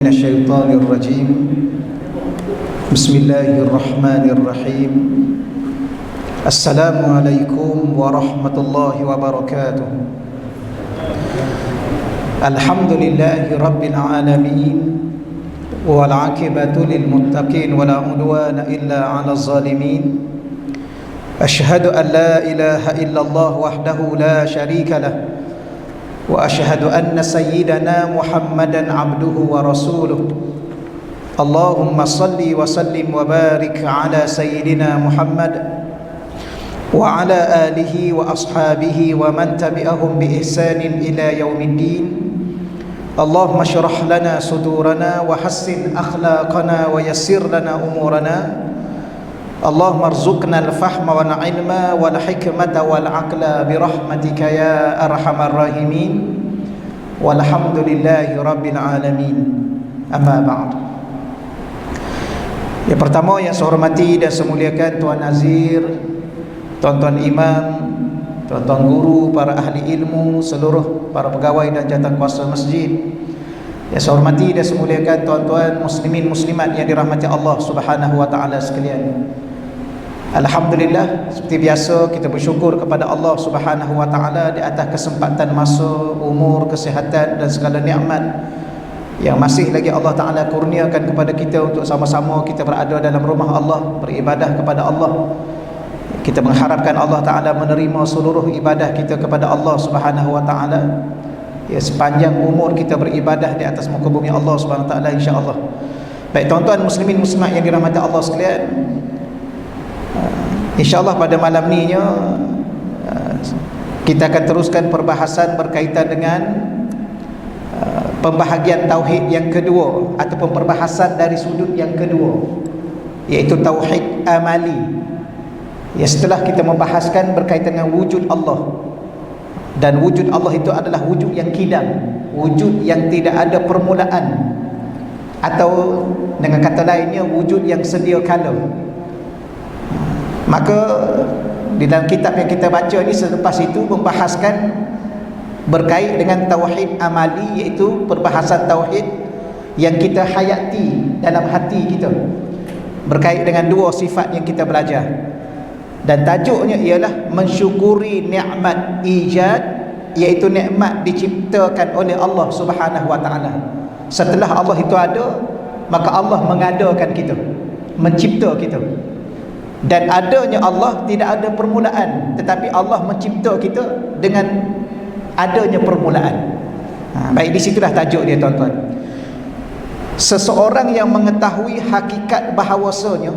من الشيطان الرجيم. بسم الله الرحمن الرحيم. السلام عليكم ورحمة الله وبركاته. الحمد لله رب العالمين، والعاقبة للمتقين ولا عدوان إلا على الظالمين. أشهد أن لا إله إلا الله وحده لا شريك له، وأشهد أن سيدنا محمدا عبده ورسوله. اللهم صل وسلم وبارك على سيدنا محمد وعلى آله وأصحابه ومن تبعهم بإحسان إلى يوم الدين. اللهم اشرح لنا صدورنا وحسن أخلاقنا ويسر لنا أمورنا. اللهم ارزقنا الفهم والعلم والحكمة والعقل برحمتك يا أرحم الراحمين. والحمد لله رب العالمين. أما بعد. Yang pertama yang saya hormati dan saya muliakan Tuan Nazir, tuan-tuan imam, tuan-tuan guru, para ahli ilmu, seluruh para pegawai dan jawatankuasa masjid. Yang saya hormati dan saya muliakan tuan-tuan muslimin muslimat yang dirahmati Allah Subhanahu wa taala sekalian. Alhamdulillah, seperti biasa kita bersyukur kepada Allah Subhanahu wa taala di atas kesempatan masa, umur, kesihatan dan segala nikmat yang masih lagi Allah taala kurniakan kepada kita untuk sama-sama kita berada dalam rumah Allah, beribadah kepada Allah. Kita mengharapkan Allah taala menerima seluruh ibadah kita kepada Allah Subhanahu wa taala. Ya, sepanjang umur kita beribadah di atas muka bumi Allah Subhanahu wa taala, insya-Allah. Baik tuan-tuan muslimin muslimat yang dirahmati Allah sekalian, InsyaAllah pada malam ni kita akan teruskan perbahasan berkaitan dengan pembahagian tauhid yang kedua, ataupun perbahasan dari sudut yang kedua, iaitu tauhid amali. Ya, setelah kita membahaskan berkaitan dengan wujud Allah, dan wujud Allah itu adalah wujud yang kidam, wujud yang tidak ada permulaan, atau dengan kata lainnya wujud yang sedia kala. Maka di dalam kitab yang kita baca ni selepas itu membahaskan berkait dengan tauhid amali, iaitu perbahasan tauhid yang kita hayati dalam hati kita, berkait dengan dua sifat yang kita belajar. Dan tajuknya ialah mensyukuri nikmat ijad, iaitu nikmat diciptakan oleh Allah Subhanahu wa taala. Setelah Allah itu ada, maka Allah mengadakan kita, mencipta kita. Dan adanya Allah tidak ada permulaan, tetapi Allah mencipta kita dengan adanya permulaan. Baik, di situlah tajuk dia tuan-tuan. Seseorang yang mengetahui hakikat bahawasanya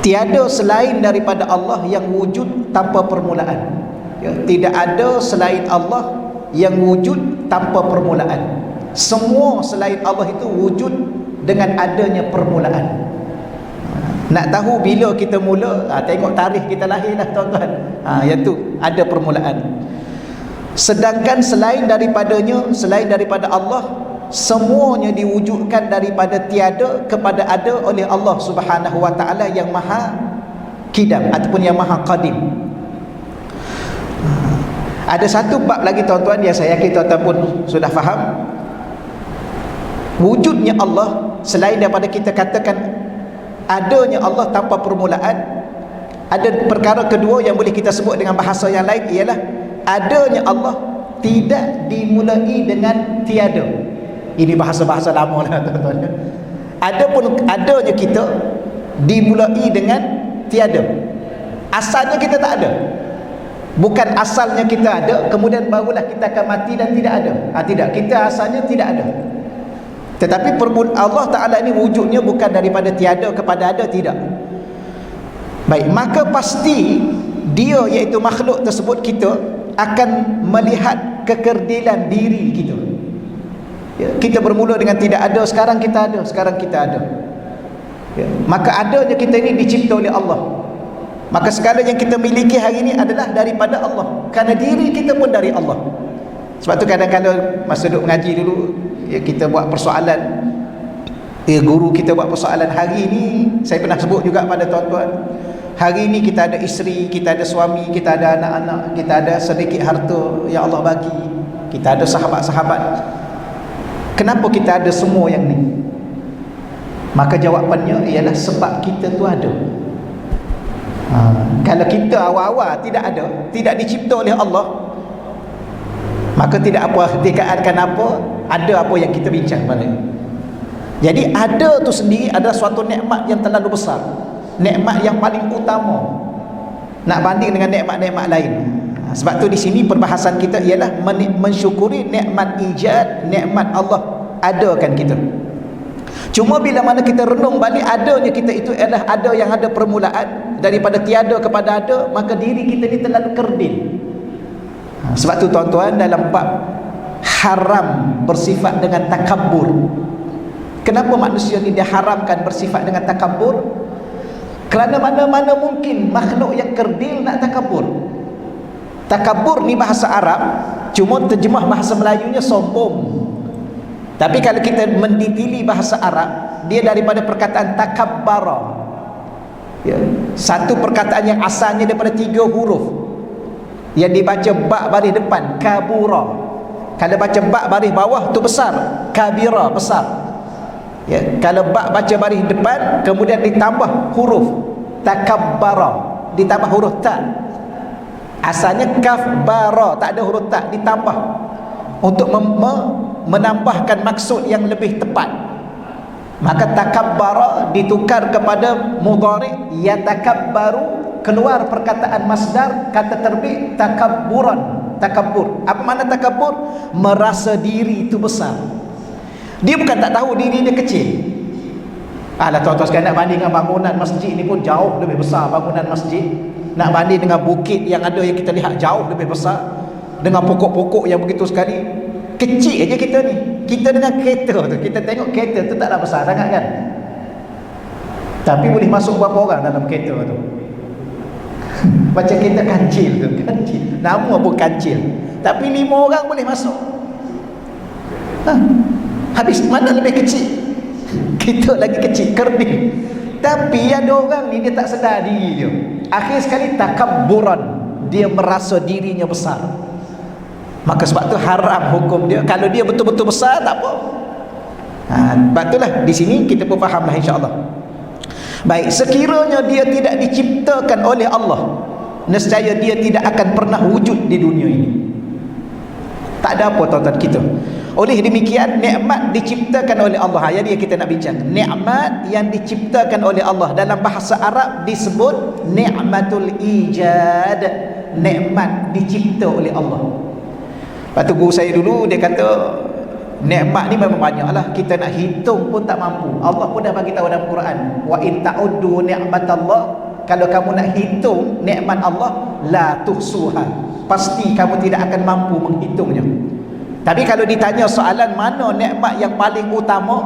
tiada selain daripada Allah yang wujud tanpa permulaan. Ya, tidak ada selain Allah yang wujud tanpa permulaan. Semua selain Allah itu wujud dengan adanya permulaan. Nak tahu bila kita mula, tengok tarikh kita lahir lah tuan-tuan. Iaitu ada permulaan. Sedangkan selain daripadanya, selain daripada Allah, semuanya diwujudkan daripada tiada kepada ada oleh Allah Subhanahu wa taala yang maha kidam ataupun yang maha qadim. Ada satu bab lagi tuan-tuan yang saya yakin tuan-tuan pun sudah faham. Wujudnya Allah, selain daripada kita katakan adanya Allah tanpa permulaan, ada perkara kedua yang boleh kita sebut dengan bahasa yang lain, ialah adanya Allah tidak dimulai dengan tiada. Ini bahasa-bahasa lama lah tuan-tuan. Adapun adanya kita dimulai dengan tiada. Asalnya kita tak ada. Bukan asalnya kita ada kemudian barulah kita akan mati dan tidak ada. Tidak, kita asalnya tidak ada. Tetapi Allah Ta'ala ini wujudnya bukan daripada tiada kepada ada, tidak. Baik, maka pasti dia, iaitu makhluk tersebut, kita akan melihat kekerdilan diri kita. Ya, kita bermula dengan tidak ada, sekarang kita ada, sekarang kita ada. Ya, maka adanya kita ini dicipta oleh Allah. Maka segala yang kita miliki hari ini adalah daripada Allah, kerana diri kita pun dari Allah. Sebab tu kadang-kadang masa duduk mengaji dulu, ya, kita buat persoalan, guru kita buat persoalan hari ini. Saya pernah sebut juga pada tuan-tuan, hari ini kita ada isteri, kita ada suami, kita ada anak-anak, kita ada sedikit harta yang Allah bagi, kita ada sahabat-sahabat. Kenapa kita ada semua yang ni? Maka jawapannya ialah sebab kita tu ada. Kalau kita awal-awal tidak ada, tidak dicipta oleh Allah, maka tidak apa dikatakan apa, ada apa yang kita bincang pada. Jadi ada tu sendiri adalah suatu nikmat yang terlalu besar, nikmat yang paling utama nak banding dengan nikmat-nikmat lain. Sebab tu di sini perbahasan kita ialah mensyukuri nikmat ijad, nikmat Allah adakan kita. Cuma bila mana kita renung balik, adanya kita itu adalah ada yang ada permulaan, daripada tiada kepada ada, maka diri kita ni terlalu kerdil. Sebab tu tuan-tuan, dalam bab haram bersifat dengan takabbur. Kenapa manusia ni diharamkan bersifat dengan takabbur? Kerana mana-mana mungkin makhluk yang kerdil nak takabbur. Takabbur ni bahasa Arab, cuma terjemah bahasa Melayunya sombong. Tapi kalau kita mendetili bahasa Arab, dia daripada perkataan takabbara, ya, satu perkataan yang asalnya daripada 3 huruf yang dibaca ba baris depan, kabura. Kalau baca ba baris bawah tu besar, kabira, besar, ya. Kalau ba baca baris depan kemudian ditambah huruf takabbara, ditambah huruf ta, asalnya kaf bara, tak ada huruf ta, ditambah untuk menambahkan maksud yang lebih tepat. Maka takabbara ditukar kepada mudhari yatakabbaru, keluar perkataan masdar kata terbit takabburan. Takabbur, apa makna takabbur? Merasa diri itu besar. Dia bukan tak tahu diri dia kecil. Alah tuan-tuan sekalian, nak banding dengan bangunan masjid ni pun jauh lebih besar bangunan masjid. Nak banding dengan bukit yang ada yang kita lihat jauh lebih besar, dengan pokok-pokok yang begitu sekali. Kecil aja kita ni. Kita dengan kereta tu, kita tengok kereta tu taklah besar sangat kan, tapi boleh masuk berapa orang dalam kereta tu? Macam kereta kancil tu, kancil, nama pun kancil, tapi 5 orang boleh masuk. Habis mana lebih kecil? Kita lagi kecil, kerdil. Tapi ada orang ni dia tak sedar diri dia. Akhir sekali takabburan, dia merasa dirinya besar. Maka sebab tu haram hukum dia. Kalau dia betul-betul besar, tak apa. Sebab itulah di sini kita pun fahamlah insya-Allah. Baik, sekiranya dia tidak diciptakan oleh Allah, nescaya dia tidak akan pernah wujud di dunia ini. Tak ada apa tuan-tuan kita. Oleh demikian, nikmat diciptakan oleh Allah. Jadi kita nak bincang nikmat yang diciptakan oleh Allah. Dalam bahasa Arab disebut nikmatul ijad, nikmat dicipta oleh Allah. Lepas tu guru saya dulu dia kata nikmat ni memang banyak lah, kita nak hitung pun tak mampu. Allah pun dah bagi tahu dalam Quran, wa in ta'uddu ni'matallah, kalau kamu nak hitung nikmat Allah, la tuhsuha, pasti kamu tidak akan mampu menghitungnya. Tapi kalau ditanya soalan mana nikmat yang paling utama,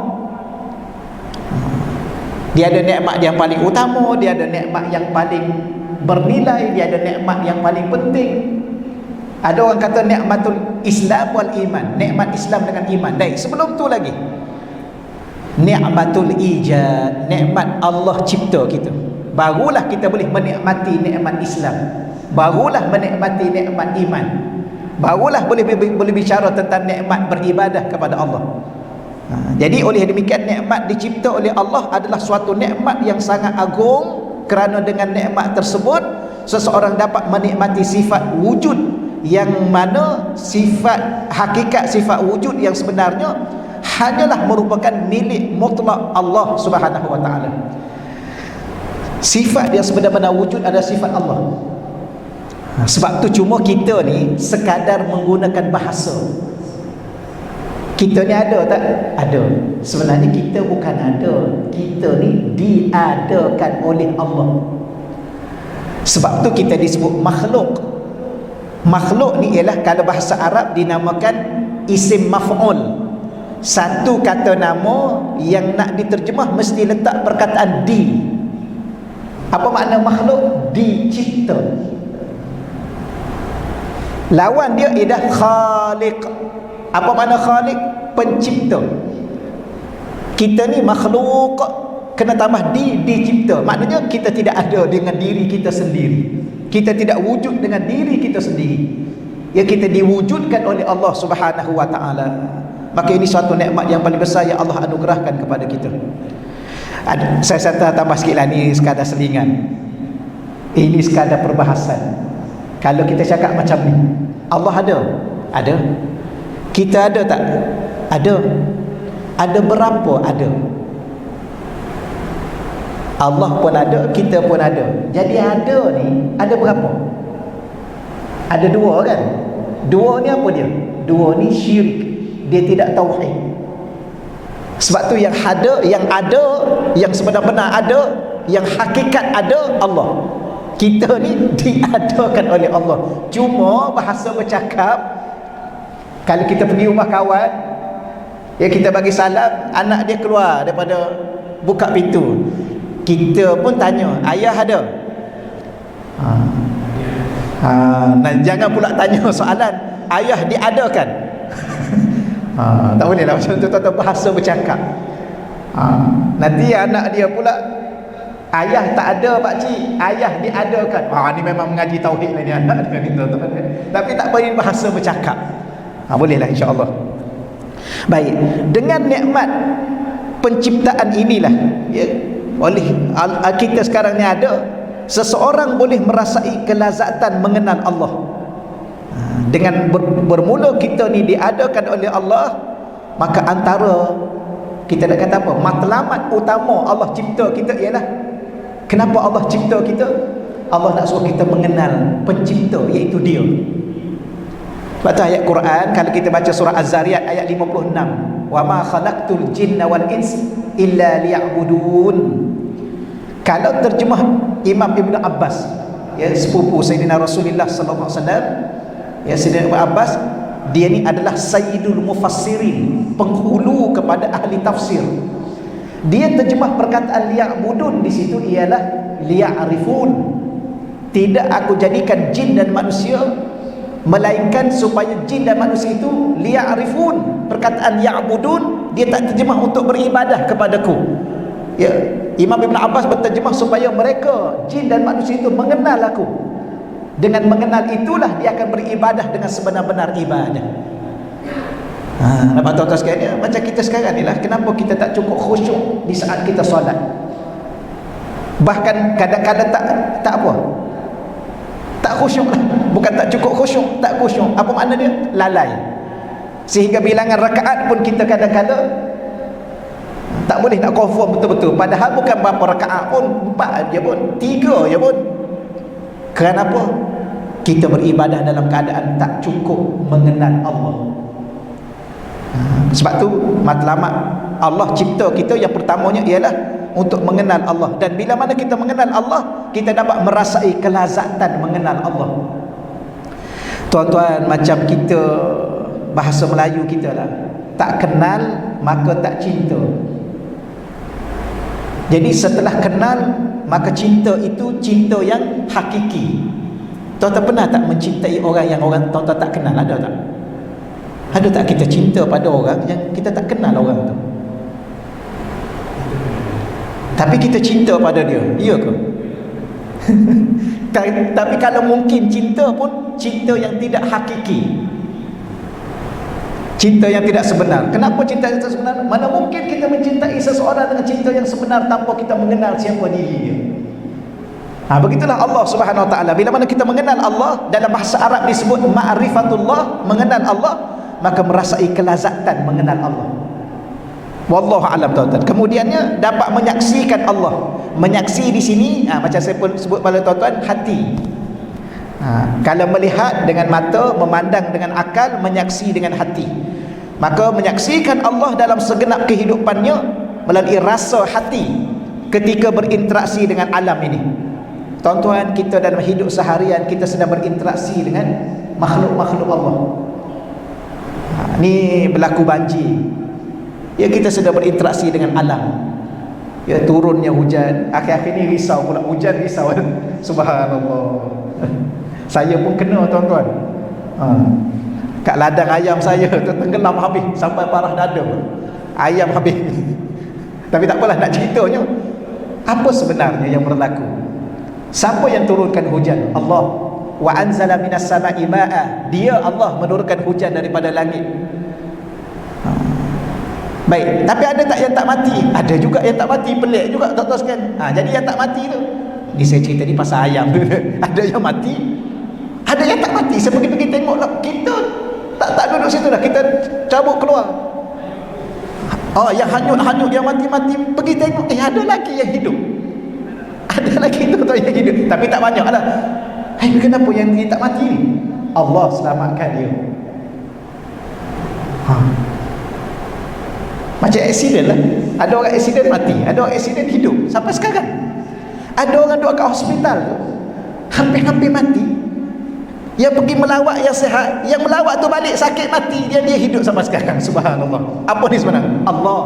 dia ada nikmat yang paling utama, dia ada nikmat yang paling bernilai, dia ada nikmat yang paling penting. Ada orang kata nikmatul Islam wal iman, nikmat Islam dengan iman. Baik, sebelum tu lagi nikmatul ijad, nikmat Allah cipta kita. Barulah kita boleh menikmati nikmat Islam, barulah menikmati nikmat iman, barulah boleh bicara tentang nikmat beribadah kepada Allah. Jadi oleh demikian, nikmat dicipta oleh Allah adalah suatu nikmat yang sangat agung, kerana dengan nikmat tersebut seseorang dapat menikmati sifat wujud, yang mana sifat hakikat sifat wujud yang sebenarnya hanyalah merupakan milik mutlak Allah Subhanahu wa taala. Sifat yang sebenar-benar wujud adalah sifat Allah. Sebab tu cuma kita ni sekadar menggunakan bahasa. Kita ni ada tak? Ada. Sebenarnya kita bukan ada, kita ni diadakan oleh Allah. Sebab tu kita disebut makhluk. Makhluk ni ialah kalau bahasa Arab dinamakan isim maf'ul. Satu kata nama yang nak diterjemah mesti letak perkataan di. Apa makna makhluk? Dicipta. Lawan dia ialah khaliq. Apa makna khaliq? Pencipta. Kita ni makhluk, kena tambah dicipta. Maknanya kita tidak ada dengan diri kita sendiri. Kita tidak wujud dengan diri kita sendiri. Ya, kita diwujudkan oleh Allah Subhanahu wa taala. maka ini suatu nikmat yang paling besar yang Allah anugerahkan kepada kita. Saya tambah sikit lah, ni sekadar selingan, ini sekadar perbahasan. Kalau kita cakap macam ni, Allah ada? Ada. Kita ada tak? Ada. Ada berapa? Ada. Allah pun ada, kita pun ada. Jadi ada ni, ada berapa? Ada dua kan? Dua ni apa dia? Dua ni syirik. Dia tidak tauhid. Sebab tu yang ada, yang sebenar-benar ada, yang hakikat ada, Allah. Kita ni diadakan oleh Allah. Cuma bahasa bercakap, kalau kita pergi rumah kawan, ya kita bagi salam, anak dia keluar daripada buka pintu, kita pun tanya, ayah ada? Dan jangan pula tanya soalan, ayah diadakan? Tak boleh lah macam tu, tuan-tuan, bahasa bercakap. Nanti anak dia pula, ayah tak ada pakcik, ayah diadakan. Ni memang mengaji tauhid lah ni anak dia ni, tuan-tuan. Tapi tak boleh bahasa bercakap. Boleh lah insya-Allah. Baik, dengan nikmat penciptaan inilah, ya, oleh kita sekarang ni ada, seseorang boleh merasai kelazatan mengenal Allah. Dengan bermula kita ni diadakan oleh Allah, maka antara kita nak kata apa, matlamat utama Allah cipta kita ialah, kenapa Allah cipta kita? Allah nak suruh kita mengenal pencipta, iaitu Dia. Sebab tu ayat Quran, kalau kita baca surah Az-Zariyat ayat 56, wa ma khalaqtul jinna wal ins illa liya'budun. Kalau terjemah Imam Ibn Abbas, ya, sepupu Sayyidina Rasulullah sallallahu alaihi wasallam, ya, Sayyidina Ibn Abbas, dia ni adalah Sayyidul Mufassirin, penghulu kepada ahli tafsir. Dia terjemah perkataan liya'budun di situ ialah liya'rifun. Tidak aku jadikan jin dan manusia melainkan supaya jin dan manusia itu liya'rifun. Perkataan ya'budun dia tak terjemah untuk beribadah kepadaku, ya. Imam Ibn Abbas berterjemah supaya mereka jin dan manusia itu mengenal aku. Dengan mengenal itulah dia akan beribadah dengan sebenar-benar ibadah. Nampak tuan-tuan sekalian, macam kita sekarang ni lah, kenapa kita tak cukup khusyuk di saat kita solat? Bahkan kadang-kadang tak apa, tak khusyuk lah. Bukan tak cukup khusyuk, tak khusyuk. Apa makna dia? Lalai. Sehingga bilangan rakaat pun kita kadang-kadang tak boleh nak confirm betul-betul. Padahal bukan berapa rakaat pun, 4 je pun, 3 je pun. Kenapa? Kita beribadah dalam keadaan tak cukup mengenal Allah. Sebab tu matlamat Allah cipta kita yang pertamanya ialah untuk mengenal Allah. Dan bila mana kita mengenal Allah, kita dapat merasai kelazatan mengenal Allah. Tuan-tuan, macam kita, bahasa Melayu kita lah, tak kenal maka tak cinta. Jadi setelah kenal, maka cinta itu cinta yang hakiki. Tuan-tuan pernah tak mencintai orang yang tuan-tuan tak kenal? Ada tak? Ada tak kita cinta pada orang yang kita tak kenal orang tu, tapi kita cinta pada dia? Ya ke? Tapi kalau mungkin cinta pun cinta yang tidak hakiki, cinta yang tidak sebenar. Kenapa cinta yang tidak sebenar? Mana mungkin kita mencintai seseorang dengan cinta yang sebenar tanpa kita mengenal siapa diri dia. Begitulah Allah Subhanahu Wa Taala. Bila mana kita mengenal Allah, dalam bahasa Arab disebut ma'rifatullah, mengenal Allah, maka merasai kelazatan mengenal Allah. Wallahu alam, tuan-tuan. Kemudiannya dapat menyaksikan Allah. Menyaksi di sini, macam saya pun sebut pada tuan-tuan, hati. Kalau melihat dengan mata, memandang dengan akal, menyaksi dengan hati. Maka menyaksikan Allah dalam segenap kehidupannya melalui rasa hati ketika berinteraksi dengan alam ini. Tuan-tuan, kita dalam hidup seharian kita sedang berinteraksi dengan makhluk-makhluk Allah. Ni berlaku banjir, ya, kita sedang berinteraksi dengan alam. Ya, turunnya hujan, akhir-akhir ni risau pula, hujan risau. Subhanallah. Saya pun kena, tuan-tuan. Kat ladang ayam saya tenggelam habis sampai parah dada. Ayam habis. Tapi tak apalah, nak ceritanya, apa sebenarnya yang berlaku? Siapa yang turunkan hujan? Allah. Wa anzala minas sama'i ma'a. Dia Allah menurunkan hujan daripada langit. Baik, tapi ada tak yang tak mati? Ada juga yang tak mati. Pelik juga tuan-tuan sekalian. Jadi yang tak mati tu, ni saya cerita ni pasal ayam. Ada yang mati, ada yang tak mati. Saya pergi tengok lah. Kita tak duduk situ dah, kita cabut keluar. Yang hanyut-hanyut, yang mati-mati, pergi tengok, ada lagi yang hidup. Ada lagi tuan-tuan yang hidup, tapi tak banyak lah. Kenapa yang dia tak mati ni? Allah selamatkan dia. Macam aksiden lah. Ada orang aksiden mati, ada orang aksiden hidup sampai sekarang. Ada orang duduk kat hospital tu, hampir-hampir mati. Yang pergi melawat yang sihat, yang melawat tu balik sakit mati, dia hidup sampai sekarang. Subhanallah. Apa ni sebenarnya? Allah.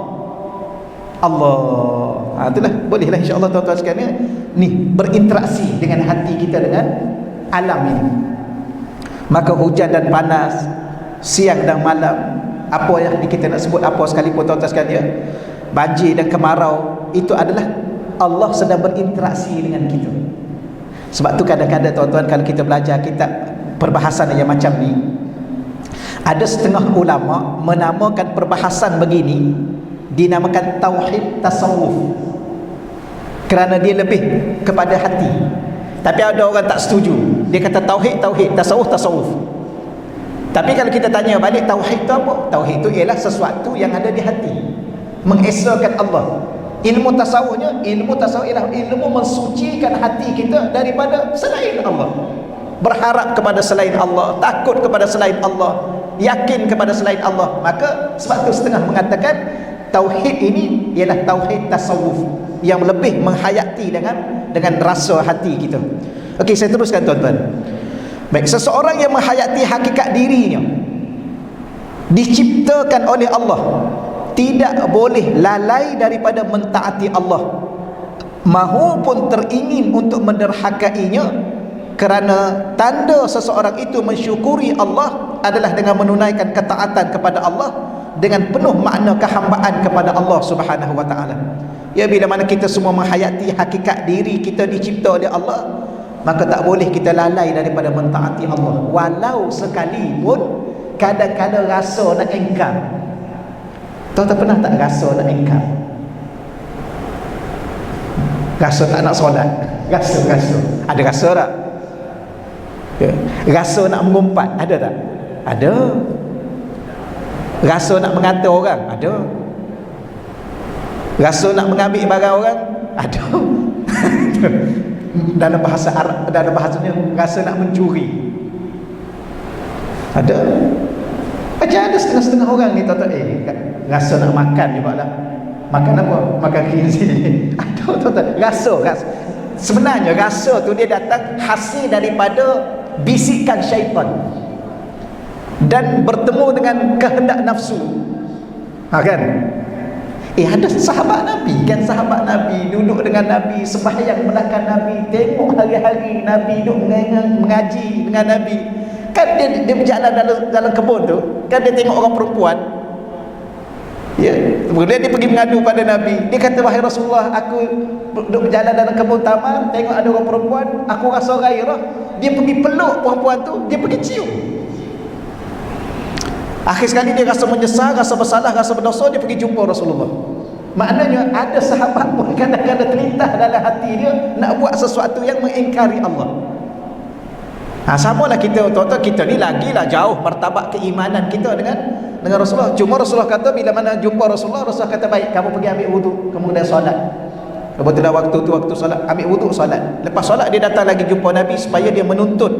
Itulah, bolehlah insya-Allah tuan-tuan sekalian ni berinteraksi dengan hati kita dengan alam ini. Maka hujan dan panas, siang dan malam, apa yang kita nak sebut apa sekalipun tuan-tuan sekalian, banjir dan kemarau, itu adalah Allah sedang berinteraksi dengan kita. Sebab tu kadang-kadang tuan-tuan, kalau kita belajar kitab perbahasan yang macam ni, ada setengah ulama menamakan perbahasan begini dinamakan tauhid tasawuf, kerana dia lebih kepada hati. Tapi ada orang tak setuju, dia kata tauhid, tasawuf. Tapi kalau kita tanya balik, tauhid itu apa? Tauhid itu ialah sesuatu yang ada di hati, mengesahkan Allah. Ilmu tasawufnya, ilmu tasawuf ialah ilmu mensucikan hati kita daripada selain Allah, berharap kepada selain Allah, takut kepada selain Allah, yakin kepada selain Allah. Maka sebab tu setengah mengatakan tauhid ini ialah tauhid tasawuf, yang lebih menghayati dengan rasa hati kita. Okey, saya teruskan tuan-tuan. Baik, seseorang yang menghayati hakikat dirinya diciptakan oleh Allah, tidak boleh lalai daripada mentaati Allah, mahupun teringin untuk menderhakainya, kerana tanda seseorang itu mensyukuri Allah adalah dengan menunaikan ketaatan kepada Allah dengan penuh makna kehambaan kepada Allah Subhanahu wa taala. Ya, bila mana kita semua menghayati hakikat diri kita dicipta oleh Allah, maka tak boleh kita lalai daripada mentaati Allah, walau sekalipun kadang-kadang rasa nak engkar. Tuan-tuan pernah tak rasa nak engkar? Rasa tak nak solat, rasa ada rasa tak? Rasa nak mengumpat, ada tak? Ada. Rasa nak mengata orang, ada. Rasa nak mengambil barang orang, ada. Dalam bahasa Arab, dalam bahasanya rasa nak mencuri, ada. Macam ada setengah-setengah orang ni tuan-tuan, rasa nak makan juga lah. Makan apa? Makan khinzir. Ada tuan-tuan, rasa. Sebenarnya rasa tu dia datang hasil daripada bisikan syaitan dan bertemu dengan kehendak nafsu. Kan? Ada sahabat Nabi, kan, sahabat Nabi duduk dengan Nabi, sembahyang belakang Nabi, tengok hari-hari Nabi duduk mengaji dengan Nabi. Kan dia berjalan dalam kebun tu, kan dia tengok orang perempuan. Kemudian dia pergi mengadu pada Nabi. Dia kata, wahai Rasulullah, aku duduk berjalan dalam kebun taman, tengok ada orang perempuan, aku rasa gairah. Dia pergi peluk perempuan tu, dia pergi cium. Akhir sekali dia rasa menyesal, rasa bersalah, rasa berdosa, dia pergi jumpa Rasulullah. Maknanya ada sahabat pun kadang-kadang terlintas dalam hati dia nak buat sesuatu yang mengingkari Allah. Samalah kita, tuan-tuan, kita ni lagilah jauh martabat keimanan kita dengan Rasulullah. Cuma Rasulullah kata, bila mana jumpa Rasulullah kata, baik, kamu pergi ambil wuduk, kemudian solat. Kebetulan waktu tu waktu solat, ambil wuduk, solat. Lepas solat dia datang lagi jumpa Nabi supaya dia menuntut,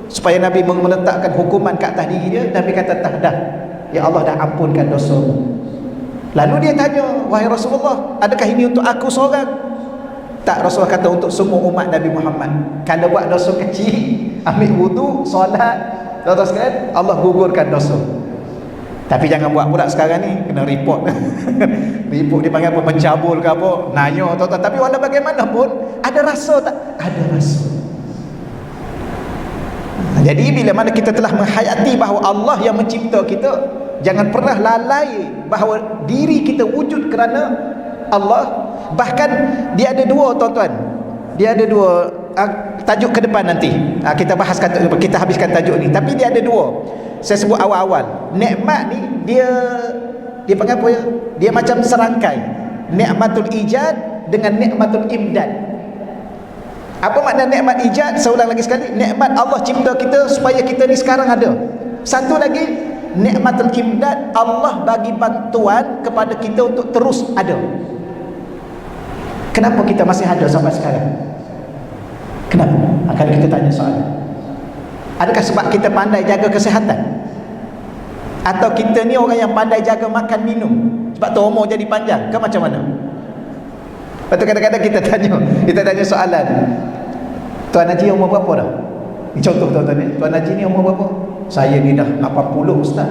supaya Nabi meletakkan hukuman ke atas diri dia. Nabi kata, dah, ya Allah dah ampunkan dosa. Lalu dia tanya, wahai Rasulullah, adakah ini untuk aku seorang? Tak, Rasulullah kata untuk semua umat Nabi Muhammad. Kalau buat dosa kecil, ambil wuduk, solat, tuan-tuan sekalian, Allah gugurkan dosa. Tapi jangan buat pula sekarang ni, kena report. Report dia panggil apa, mencabul ke apa, nanya tuan-tuan. Tapi walau bagaimanapun, ada rasa tak? Ada rasa. Jadi bila mana kita telah menghayati bahawa Allah yang mencipta kita, jangan pernah lalai bahawa diri kita wujud kerana Allah. Bahkan dia ada dua, tuan-tuan, dia ada dua. Tajuk ke depan nanti kita bahaskan, kita habiskan tajuk ni. Tapi dia ada dua. Saya sebut awal-awal, nikmat ni dia dia panggil apa ya? Dia macam serangkai. Nikmatul ijad dengan nikmatul imdad. Apa makna nikmat ijad? Saya ulang lagi sekali, nikmat Allah cipta kita supaya kita ni sekarang ada. Satu lagi, nikmatul imdad, Allah bagi bantuan kepada kita untuk terus ada. Kenapa kita masih ada sampai sekarang? Kenapa? Akan kita tanya soalan. Adakah sebab kita pandai jaga kesihatan? Atau kita ni orang yang pandai jaga makan minum, sebab tu umur jadi panjang ke macam mana? Lepas tu kadang-kadang kita tanya soalan, Tuan Haji umur berapa dah? Ini contoh tuan-tuan ni, Tuan Haji ni umur berapa? Saya ni dah 80 Ustaz.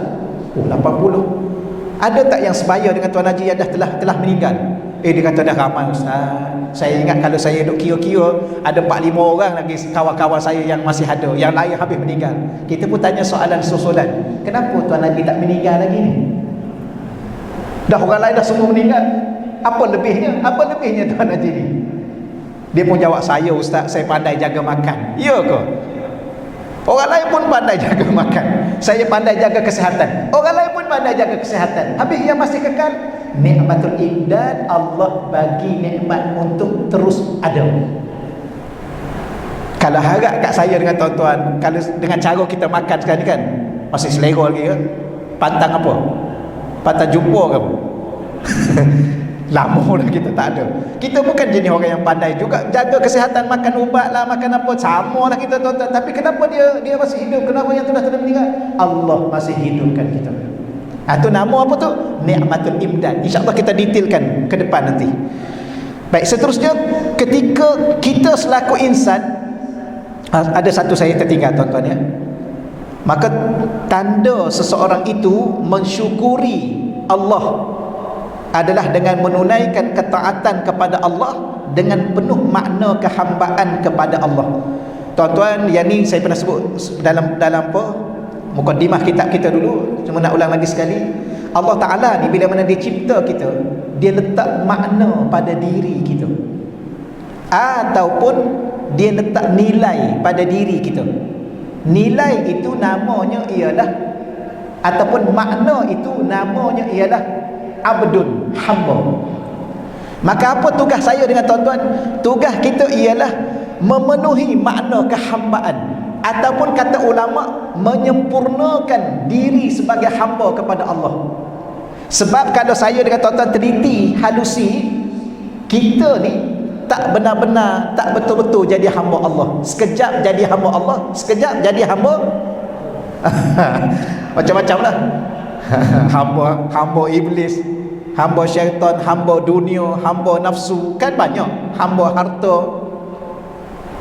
Oh 80. Ada tak yang sebaya dengan Tuan Haji yang dah telah meninggal? Dia kata dah ramai Ustaz. Saya ingat kalau saya duk kira-kira, ada 4-5 orang lagi kawan-kawan saya yang masih ada, yang lain habis meninggal. Kita pun tanya soalan susulan, kenapa Tuan Haji tak meninggal lagi ni? Dah orang lain dah semua meninggal, apa lebihnya? Apa lebihnya Tuan Haji ni? Dia pun jawab, saya Ustaz, saya pandai jaga makan. Ya ke? Orang lain pun pandai jaga makan, saya pandai jaga kesihatan. Orang lain pun pandai jaga kesihatan. Habis yang masih kekal, nikmatul imdad, Allah bagi nikmat untuk terus ada. Kalau harap kat saya dengan tuan-tuan, kalau dengan cara kita makan sekarang ni kan, masih selera lagi ke? Pantang apa? Pantang jumpa ke apa? Lama dah kita tak ada. Kita bukan jenis orang yang pandai juga jaga kesihatan, makan ubat lah, makan apa, sama lah kita tuan-tuan. Tapi kenapa dia masih hidup? Kenapa yang tu dah meninggal? Allah masih hidupkan kita. Itu nama apa tu? Nikmatul imdad. InsyaAllah kita detailkan ke depan nanti. Baik, seterusnya, ketika kita selaku insan, ada satu saya tertinggal tuan-tuan ya, maka tanda seseorang itu mensyukuri Allah adalah dengan menunaikan ketaatan kepada Allah dengan penuh makna kehambaan kepada Allah. Tuan-tuan, yang ni saya pernah sebut dalam apa mukadimah kitab kita dulu, cuma nak ulang lagi sekali. Allah Ta'ala ni bila mana dia cipta kita, dia letak makna pada diri kita, ataupun dia letak nilai pada diri kita. Nilai itu namanya ialah, ataupun makna itu namanya ialah abdun, hamba. Maka apa tugas saya dengan tuan-tuan? Tugas kita ialah memenuhi makna kehambaan, ataupun kata ulama, menyempurnakan diri sebagai hamba kepada Allah. Sebab kalau saya dengan tuan-tuan teliti halusi, kita ni tak benar-benar, tak betul-betul jadi hamba Allah. Sekejap jadi hamba Allah, sekejap jadi hamba macam-macam lah. hamba iblis, hamba syaitan, hamba dunia, hamba nafsu, kan banyak. Hamba harta.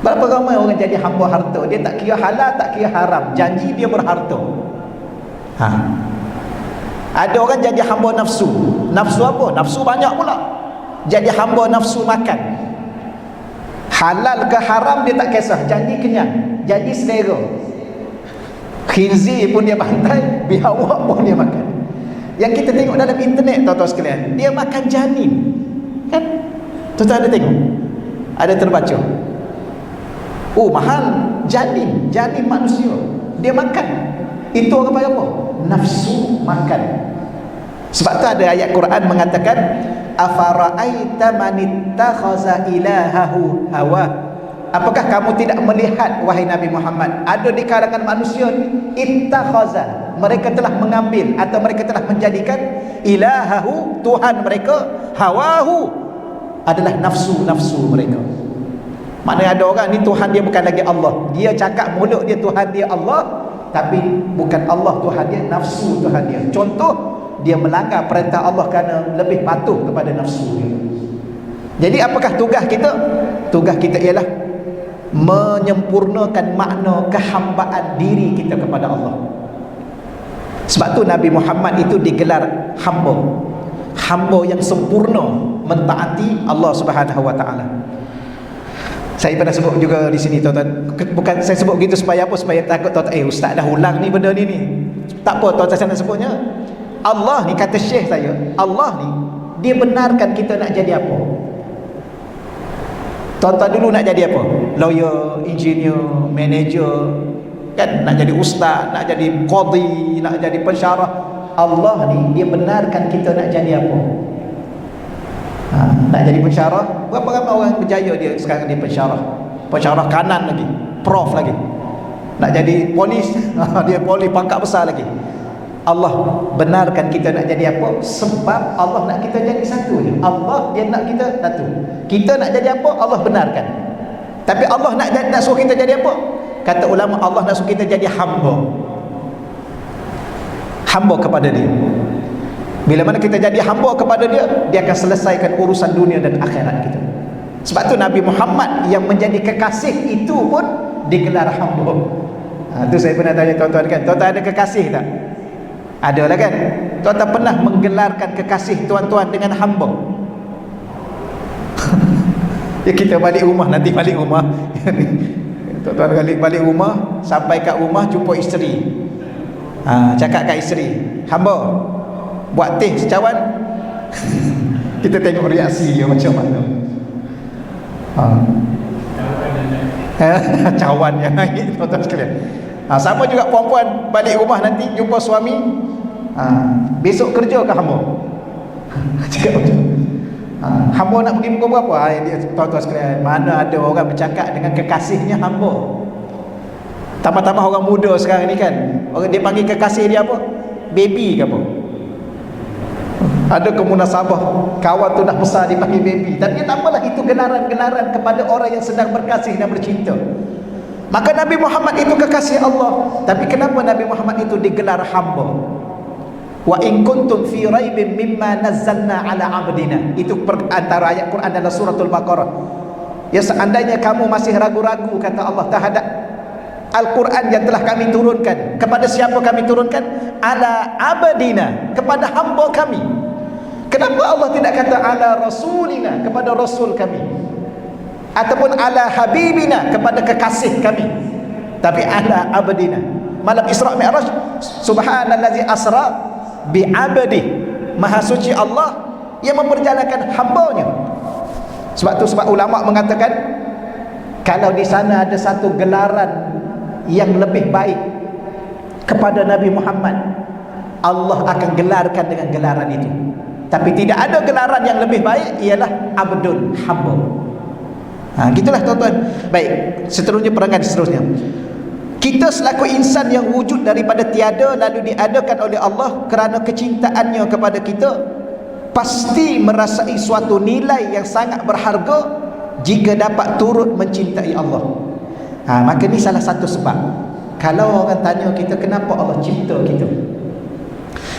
Berapa ramai orang jadi hamba harta? Dia tak kira halal, tak kira haram, janji dia berharta. Ada orang jadi hamba nafsu. Nafsu apa? Nafsu banyak pula. Jadi hamba nafsu makan. Halal ke haram dia tak kisah, janji kenyang, janji selera. Khinzir pun dia bantai, biawak pun dia makan. Yang kita tengok dalam internet tuan-tuan sekalian, dia makan janin, kan? Tuan-tuan ada tengok? Ada terbaca? Oh mahal, janin manusia dia makan. Itu orang panggil apa? Nafsu makan. Sebab tu ada ayat Quran mengatakan, afara'aita manittakhaza ilahahu hawa. Apakah kamu tidak melihat wahai Nabi Muhammad, ada di kalangan manusia ittakhaza, mereka telah mengambil atau mereka telah menjadikan ilahahu, Tuhan mereka, hawahu, adalah nafsu mereka. Maknanya ada orang ni Tuhan dia bukan lagi Allah. Dia cakap mulut dia Tuhan dia Allah, tapi bukan Allah Tuhan dia, nafsu Tuhan dia. Contoh, dia melanggar perintah Allah kerana lebih patuh kepada nafsu dia. Jadi apakah tugas kita? Tugas kita ialah menyempurnakan makna kehambaan diri kita kepada Allah. Sebab tu Nabi Muhammad itu digelar hamba, hamba yang sempurna mentaati Allah Subhanahu wa taala. Saya pernah sebut juga di sini tuan-tuan, bukan saya sebut gitu supaya apa? Supaya takut tuan-tuan, ustaz dah ulang ni benda ni. Tak apa tuan-tuan, saya nak sebutnya. Allah ni, kata syekh saya, Allah ni dia benarkan kita nak jadi apa. Tuan-tuan dulu nak jadi apa? Lawyer, engineer, manager, kan? Nak jadi ustaz, nak jadi qadhi, nak jadi pensyarah. Allah ni dia benarkan kita nak jadi apa? Nak jadi pensyarah. Berapa ramai orang berjaya dia sekarang, dia pensyarah kanan lagi, prof lagi. Nak jadi polis, dia polis pangkat besar lagi. Allah benarkan kita nak jadi apa? Sebab Allah nak kita jadi satu je. Allah dia nak kita satu. Kita nak jadi apa? Allah benarkan. Tapi Allah nak suruh kita jadi apa? Kata ulama, Allah nak suruh kita jadi hamba kepada dia. Bila mana kita jadi hamba kepada dia, dia akan selesaikan urusan dunia dan akhirat kita. Sebab tu Nabi Muhammad yang menjadi kekasih itu pun digelar hamba. Tu saya pernah tanya tuan-tuan kan, tuan-tuan ada kekasih tak? Ada lah kan? Tuan-tuan pernah menggelarkan kekasih tuan-tuan dengan hamba? Ya, kita balik rumah, nanti balik rumah tuan-tuan balik rumah, sampai kat rumah jumpa isteri. Cakap kat isteri, hamba buat teh secawan. Kita tengok reaksi dia macam mana. Cawan yang naik, tuan-tuan sekalian. Sama juga perempuan balik rumah nanti jumpa suami, besok kerja ke hamba? Cakap macam hamba nak pergi pukul berapa? Tuan-tuan sekalian, mana ada orang bercakap dengan kekasihnya hamba? Tambah-tambah orang muda sekarang ni kan, orang dia panggil kekasih dia apa? Baby ke apa? Ada kemunasabah, kawan tu dah besar dipanggil baby. Tapi tambahlah itu gelaran-gelaran kepada orang yang sedang berkasih dan bercinta. Maka Nabi Muhammad itu kekasih Allah. Tapi kenapa Nabi Muhammad itu digelar hamba? Wa in kuntum fi raibin mimma nazzalna ala abdina. Itu antara ayat Quran dalam suratul Baqarah. Ya, seandainya kamu masih ragu-ragu, kata Allah, terhadap Al-Quran yang telah kami turunkan. Kepada siapa kami turunkan? Ala abdina, kepada hamba kami. Kenapa Allah tidak kata ala rasulina, kepada rasul kami, ataupun ala habibina, kepada kekasih kami, tapi ala abdina. Malam Isra Mi'raj, subhanallazi asra bi abdi, maha suci Allah yang memperjalankan hambanya. Sebab ulama mengatakan, kalau di sana ada satu gelaran yang lebih baik kepada Nabi Muhammad, Allah akan gelarkan dengan gelaran itu. Tapi tidak ada gelaran yang lebih baik, ialah abdun, hamba. Gitulah tuan-tuan. Baik, seterusnya perangan seterusnya. Kita selaku insan yang wujud daripada tiada lalu diadakan oleh Allah kerana kecintaannya kepada kita, pasti merasai suatu nilai yang sangat berharga jika dapat turut mencintai Allah. Maka ni salah satu sebab. Kalau orang tanya kita kenapa Allah cipta kita,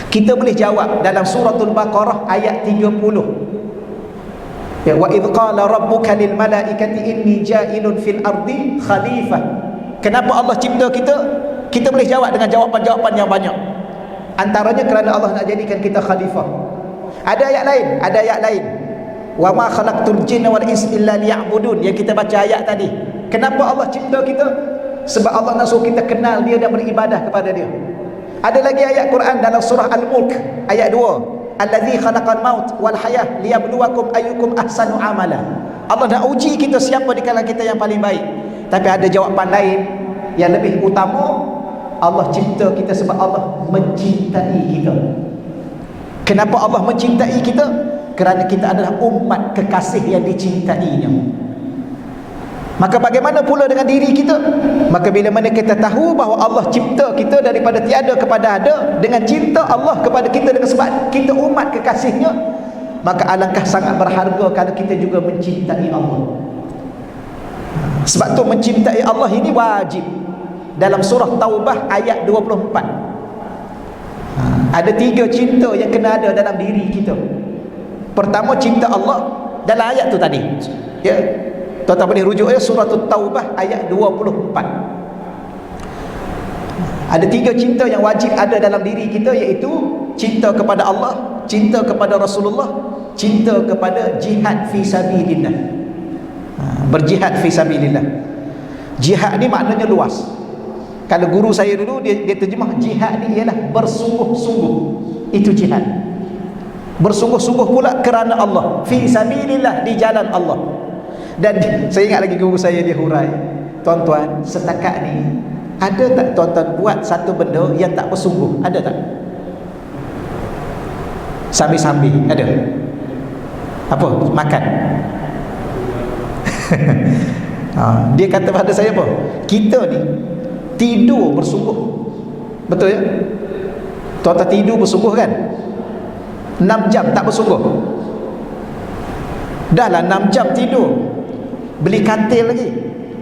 kita boleh jawab dalam suratul Baqarah ayat 30. Ya, wa idh qala rabbuka lil malaikati inni ja'ilun fil ardi khalifah. Kenapa Allah cipta kita? Kita boleh jawab dengan jawapan-jawapan yang banyak. Antaranya kerana Allah nak jadikan kita khalifah. Ada ayat lain. Wa ma khalaqtul jinna wal insa illa liya'budun, yang kita baca ayat tadi. Kenapa Allah cipta kita? Sebab Allah nak suruh kita kenal dia dan beribadah kepada dia. Ada lagi ayat Quran dalam surah Al-Mulk ayat 2, allazi khalaqal maut wal hayah liyabluwakum ayyukum ahsanu amala. Allah nak uji kita siapa di kalangan kita yang paling baik. Tapi ada jawapan lain yang lebih utama. Allah cipta kita sebab Allah mencintai kita. Kenapa Allah mencintai kita? Kerana kita adalah umat kekasih yang dicintainya. Maka bagaimana pula dengan diri kita? Maka bila mana kita tahu bahawa Allah cipta kita daripada tiada kepada ada, dengan cinta Allah kepada kita dengan sebab kita umat kekasihnya, maka alangkah sangat berharga kalau kita juga mencintai Allah. Sebab tu mencintai Allah ini wajib. Dalam surah Taubah ayat 24, ada 3 cinta yang kena ada dalam diri kita. Pertama, cinta Allah dalam ayat tu tadi. Ya, tuan-tuan boleh rujuk surah Taubah ayat 24. Ada 3 cinta yang wajib ada dalam diri kita, iaitu cinta kepada Allah, cinta kepada Rasulullah, cinta kepada jihad fi sabilillah. Berjihad fi sabilillah. Jihad ni maknanya luas. Kalau guru saya dulu dia terjemah jihad ni ialah bersungguh-sungguh. Itu jihad. Bersungguh-sungguh pula kerana Allah, fi sabilillah, di jalan Allah. Dan saya ingat lagi guru saya dia hurai, tuan-tuan, setakat ni ada tak tuan-tuan buat satu benda yang tak bersungguh? Ada tak? Sambil-sambil ada apa? Makan. Dia kata pada saya apa? Kita ni tidur bersungguh. Betul ya? Tuan-tuan tidur bersungguh kan? 6 jam tak bersungguh. Dah lah 6 jam tidur, beli katil lagi,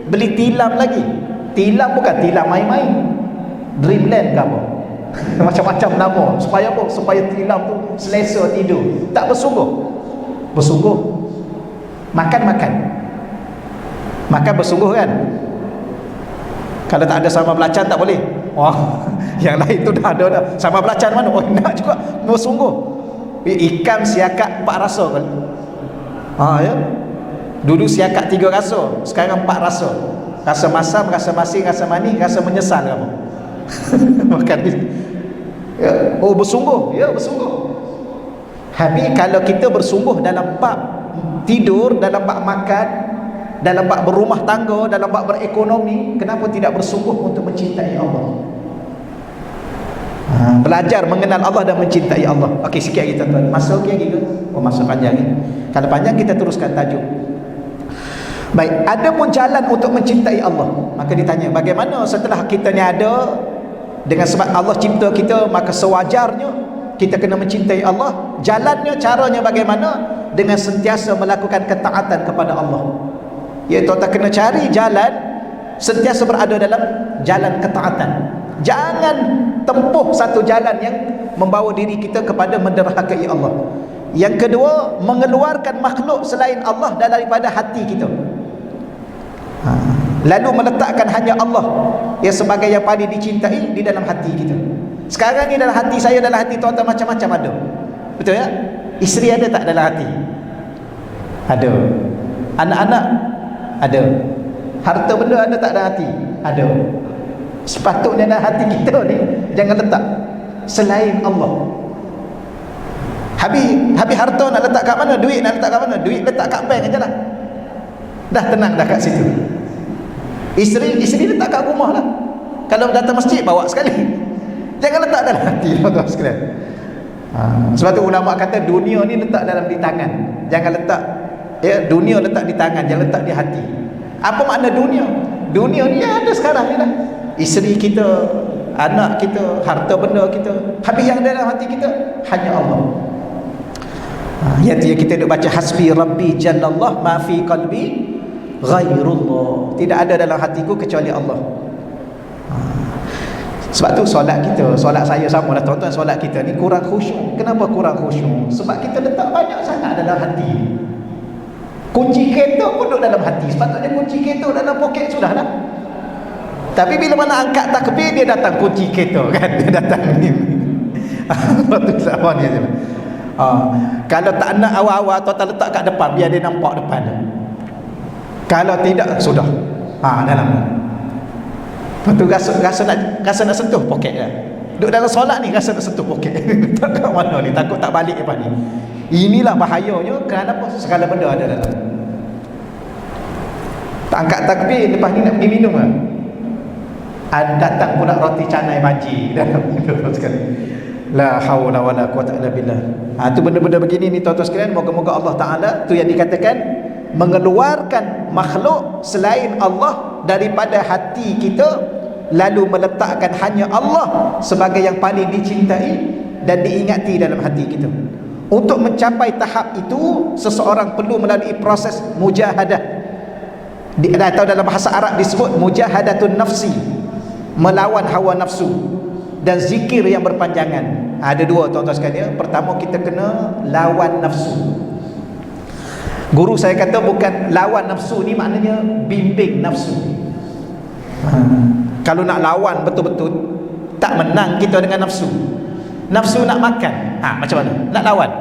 beli tilam lagi. Tilam bukan tilam main-main, Dreamland ke apa macam-macam nama. Supaya apa? Supaya tilam tu selesa tidur. Tak bersungguh. Bersungguh makan bersungguh kan. Kalau tak ada sama belacan tak boleh. Wah, yang lain tu dah ada dah. Sama belacan mana? Oh, nak juga bersungguh. Ikan siakak 4 rasa kan. Ya. Dulu siakak 3 rasa, sekarang 4 rasa. Rasa masam, rasa masin, rasa manis, rasa menyesal kamu. Makan ni. Ya. Oh, bersungguh. Ya, bersungguh. Habis kalau kita bersungguh dalam bab tidur, dalam bab makan, dalam bab berumah tangga, dalam bab berekonomi, kenapa tidak bersungguh untuk mencintai Allah? Belajar mengenal Allah dan mencintai Allah. Okey, sikit lagi tuan-tuan. Masa okey lagi ke? Oh, masa panjang ni. Kalau panjang kita teruskan tajuk. Baik, ada pun jalan untuk mencintai Allah. Maka ditanya, bagaimana setelah kita ni ada, dengan sebab Allah cipta kita, maka sewajarnya kita kena mencintai Allah. Jalannya, caranya bagaimana? Dengan sentiasa melakukan ketaatan kepada Allah. Ya, tuan-tuan kena cari jalan, sentiasa berada dalam jalan ketaatan. Jangan tempuh satu jalan yang membawa diri kita kepada menderhakai Allah. Yang kedua, mengeluarkan makhluk selain Allah daripada hati kita. Lalu meletakkan hanya Allah yang sebagai yang paling dicintai di dalam hati kita. Sekarang ni dalam hati saya, dalam hati tuan-tuan macam-macam ada. Betul ya? Isteri ada tak dalam hati? Ada. Anak-anak ada. Harta benda ada tak dalam hati? Ada. Sepatutnya dalam hati kita ni jangan letak selain Allah. Habis harta nak letak kat mana? Duit nak letak kat mana? Duit letak kat bank aja lah. Dah tenang dah kat situ. Isteri letak kat rumah lah. Kalau datang masjid bawa sekali. Jangan letak dalam hati, tuan-tuan sekalian. Sebab tu ulama kata dunia ni letak dalam di tangan. Jangan letak, ya, dunia letak di tangan, jangan letak di hati. Apa makna dunia? Dunia ni ada sekarang ni lah. Isteri kita, anak kita, harta benda kita. Habis yang dalam hati kita hanya Allah. Yang kita duk baca hasbi rabbi jallallah ma fi qalbi ghairullah. Tidak ada dalam hatiku kecuali Allah. Sebab tu solat kita, solat saya sama lah tuan-tuan, solat kita ni kurang khusyuk. Kenapa kurang khusyuk? Sebab kita letak banyak sangat dalam hati. Kunci kereta pun duduk dalam hati. Sepatutnya kunci kereta dalam poket sudah dah. Tapi bila mana angkat takbir, dia datang kunci kereta kan. Dia datang ni. Waktu sama ni. Kalau tak nak awal-awal tuan-tuan letak kat depan, biar dia nampak depan. Kalau tidak, sudah dalam. Lepas tu rasa nak sentuh poket dia. Duduk dalam solat ni rasa nak sentuh poket. Tak kat mana ni, takut tak balik lepas ni. Inilah bahayanya. Kenapa? Segala benda ada dalam. Tak angkat takbir, lepas ni nak pergi minum lah. Datang pula roti canai baji dalam sekali. La haula wala quwata illa billah. Tu benda-benda begini ni tuan-tuan sekalian, moga-moga Allah Taala tu yang dikatakan mengeluarkan makhluk selain Allah daripada hati kita, lalu meletakkan hanya Allah sebagai yang paling dicintai dan diingati dalam hati kita. Untuk mencapai tahap itu, seseorang perlu melalui proses mujahadah, atau dalam bahasa Arab disebut mujahadatun nafsi, melawan hawa nafsu, dan zikir yang berpanjangan. Ada dua tuan-tuan sekalian. Pertama, kita kena lawan nafsu. Guru saya kata bukan lawan nafsu ni maknanya bimbing nafsu. Kalau nak lawan betul-betul, tak menang kita dengan nafsu. Nafsu nak makan, macam mana? Nak lawan,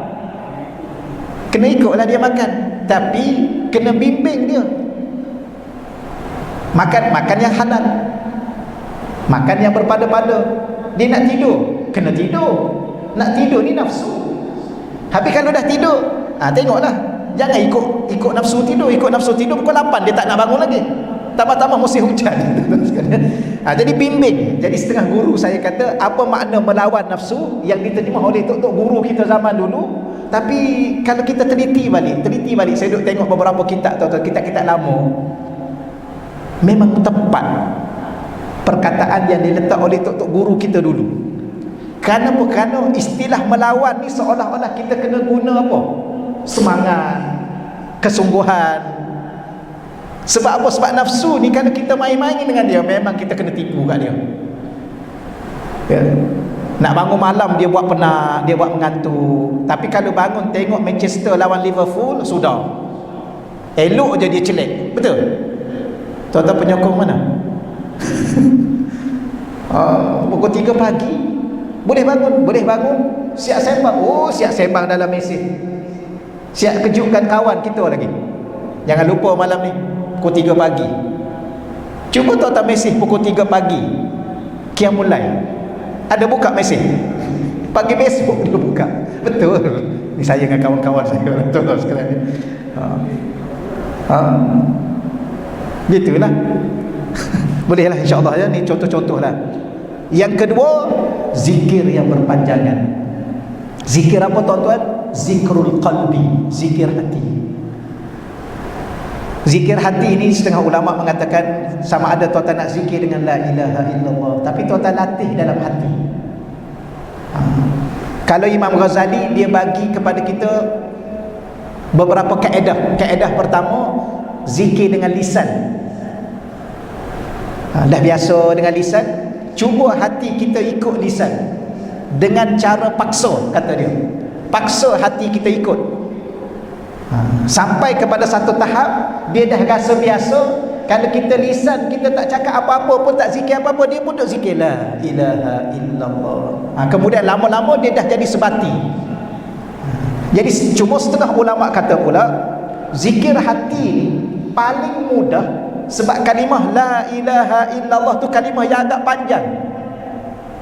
kena ikutlah dia makan, tapi kena bimbing dia. Makan yang halal, makan yang berpada-pada. Dia nak tidur, kena tidur. Nak tidur ni nafsu. Habis kalau dah tidur, tengoklah Jangan ikut nafsu tidur. Ikut nafsu tidur pukul 8 dia tak nak bangun lagi, tambah-tambah musim hujan. Jadi bimbing. Jadi setengah guru saya kata, apa makna melawan nafsu yang diterjemah oleh tok guru kita zaman dulu. Tapi kalau kita teliti balik, saya duduk tengok beberapa kitab lama, memang tepat perkataan yang diletak oleh tok guru kita dulu. Kerana istilah melawan ni seolah-olah kita kena guna apa? Semangat, kesungguhan. Sebab apa? Sebab nafsu ni kalau kita main-main dengan dia, memang kita kena tipu kat dia. Ya. Nak bangun malam dia buat penat, dia buat mengantuk. Tapi kalau bangun tengok Manchester lawan Liverpool, sudah, elok je dia celek. Betul? Tuan-tuan penyokong mana? Pukul 3 pagi boleh bangun, siap sembang. Siap sembang dalam mesej, siap kejutkan kawan kita lagi. Jangan lupa malam ni pukul 3 pagi. Cuba tuan-tuan mesej pukul 3 pagi, Qiyamul Lail. Ada buka mesej pagi besok, dia buka. Betul, ni saya dengan kawan-kawan saya, betul sekali. Gitulah. Bolehlah insya-Allah ya, ni contoh-contoh lah. Yang kedua, zikir yang berpanjangan. Zikir apa tuan-tuan? Zikrul qalbi, zikir hati. Zikir hati ini setengah ulama mengatakan sama ada tuan-tuan nak zikir dengan la ilaha illallah, tapi tuan-tuan latih dalam hati. Kalau Imam Ghazali, dia bagi kepada kita beberapa kaedah. Kaedah pertama, zikir dengan lisan. Dah biasa dengan lisan, cuba hati kita ikut lisan dengan cara paksa, kata dia. Paksa hati kita ikut. Sampai kepada satu tahap dia dah rasa biasa. Kalau kita lisan kita tak cakap apa-apa pun, tak zikir apa-apa, dia pun duk zikir la ilaha illallah. Kemudian lama-lama dia dah jadi sebati. Jadi cuma setengah ulama kata pula, zikir hati ni paling mudah, sebab kalimah la ilaha illallah tu kalimah yang agak panjang.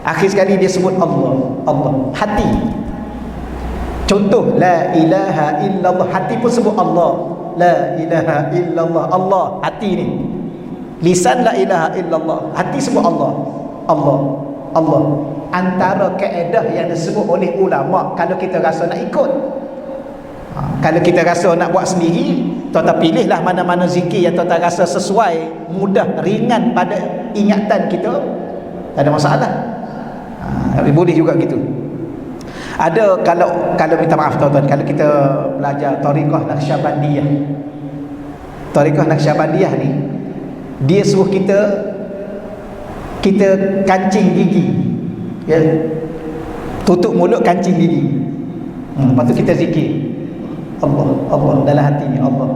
Akhir sekali dia sebut Allah, hati. Contoh, la ilaha illallah, hati pun sebut Allah. La ilaha illallah, Allah, hati ni. Lisan la ilaha illallah, hati sebut Allah. Antara kaedah yang disebut oleh ulama kalau kita rasa nak ikut. Kalau kita rasa nak buat sendiri, tuan-tuan pilihlah mana-mana zikir yang tuan-tuan rasa sesuai, mudah, ringan pada ingatan kita, tak ada masalah. Tapi boleh juga gitu. Ada, kalau minta maaf tuan-tuan, kalau kita belajar Tariqah Naqsyabandiyah. Tariqah Naqsyabandiyah ni, dia suruh kita kancing gigi, ya, tutup mulut, kancing gigi. Lepas tu kita zikir Allah dalam hati ni, Allah.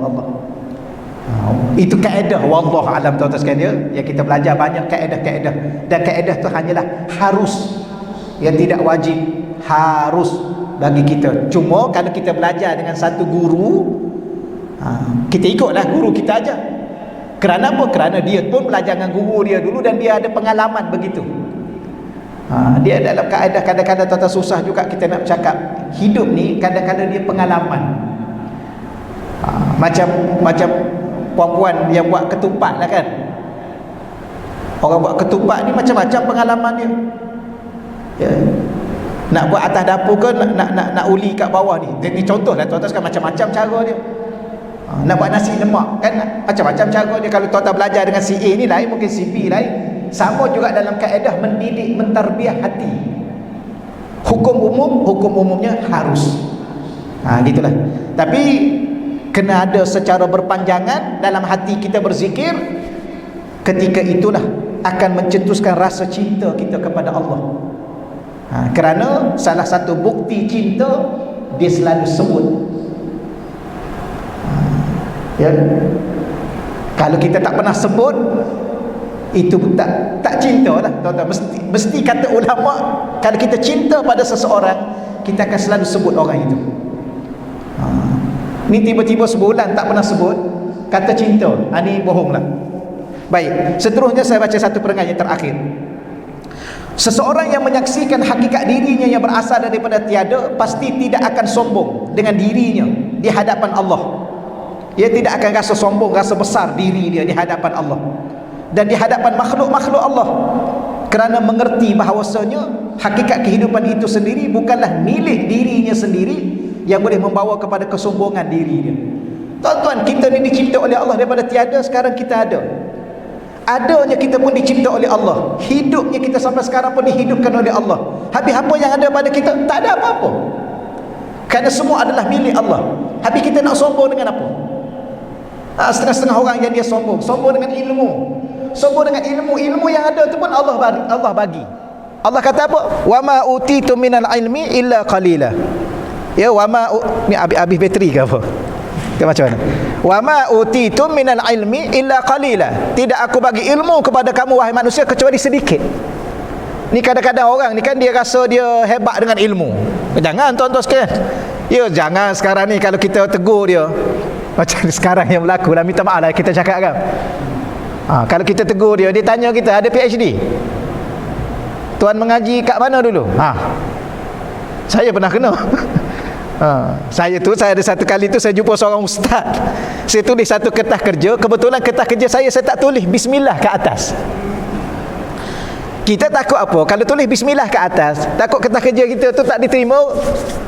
Itu kaedah, wallahu alam tuan-tuan sekalian, yang kita belajar banyak kaedah-kaedah. Dan kaedah tu hanyalah harus, yang tidak wajib, harus bagi kita. Cuma kalau kita belajar dengan satu guru, kita ikutlah guru kita aja. Kerana apa? Kerana dia pun belajar dengan guru dia dulu dan dia ada pengalaman begitu. Dia dalam kaedah, kadang-kadang tuan-tuan susah juga kita nak bercakap. Hidup ni kadang-kadang dia pengalaman. Macam puan-puan yang buat ketupat lah kan. Orang buat ketupat ni macam-macam pengalaman dia. Ya. Nak buat atas dapur ke nak uli kat bawah ni. Ini contoh lah tuan-tuan sekarang, macam-macam cara dia. Nak buat nasi lemak kan, macam-macam cara dia. Kalau tuan-tuan belajar dengan si A ni lain, mungkin si B lain. Sama juga dalam kaedah mendidik, mentarbiah hati. Hukum umumnya harus. Gitulah. Tapi kena ada secara berpanjangan dalam hati kita berzikir. Ketika itulah akan mencetuskan rasa cinta kita kepada Allah. Kerana salah satu bukti cinta, dia selalu sebut. Ya. Kalau kita tak pernah sebut, itu tak cinta lah tuan-tuan. Mesti kata ulama, kalau kita cinta pada seseorang, kita akan selalu sebut orang itu. Ni tiba-tiba sebulan tak pernah sebut, kata cinta, ni bohong lah. Baik, seterusnya saya baca satu perenggan yang terakhir. Seseorang yang menyaksikan hakikat dirinya yang berasal daripada tiada pasti tidak akan sombong dengan dirinya di hadapan Allah. Dia tidak akan rasa sombong, rasa besar diri dia di hadapan Allah dan di hadapan makhluk-makhluk Allah, kerana mengerti bahawasanya hakikat kehidupan itu sendiri bukanlah milik dirinya sendiri yang boleh membawa kepada kesombongan diri dia. Tuan-tuan, kita ni dicipta oleh Allah daripada tiada, sekarang kita ada. Adanya kita pun dicipta oleh Allah. Hidupnya kita sampai sekarang pun dihidupkan oleh Allah. Habis apa yang ada pada kita? Tak ada apa-apa. Kerana semua adalah milik Allah. Habis kita nak sombong dengan apa? Setengah-setengah orang yang dia sombong dengan ilmu. Sombong dengan ilmu yang ada tu pun Allah bagi. Allah kata apa? Wa ma utitu minal ilmi illa qalila. Ya, wa ma ni habis bateri ke apa? Ke macam mana? Wa ma utitu minal ilmi illa qalila. Tidak aku bagi ilmu kepada kamu wahai manusia kecuali sedikit. Ni kadang-kadang orang ni kan dia rasa dia hebat dengan ilmu. Jangan tuan-tuan sekalian. Ya, jangan sekarang ni kalau kita tegur dia macam sekarang yang berlaku lah, minta maaf lah kita cakap kan. Kalau kita tegur dia, dia tanya kita ada PhD, tuan mengaji kat mana dulu? Saya pernah kena. Saya ada satu kali tu saya jumpa seorang ustaz. Saya tulis satu kertas kerja, kebetulan kertas kerja saya tak tulis bismillah ke atas. Kita takut apa? Kalau tulis bismillah ke atas, takut kertas kerja kita tu tak diterima.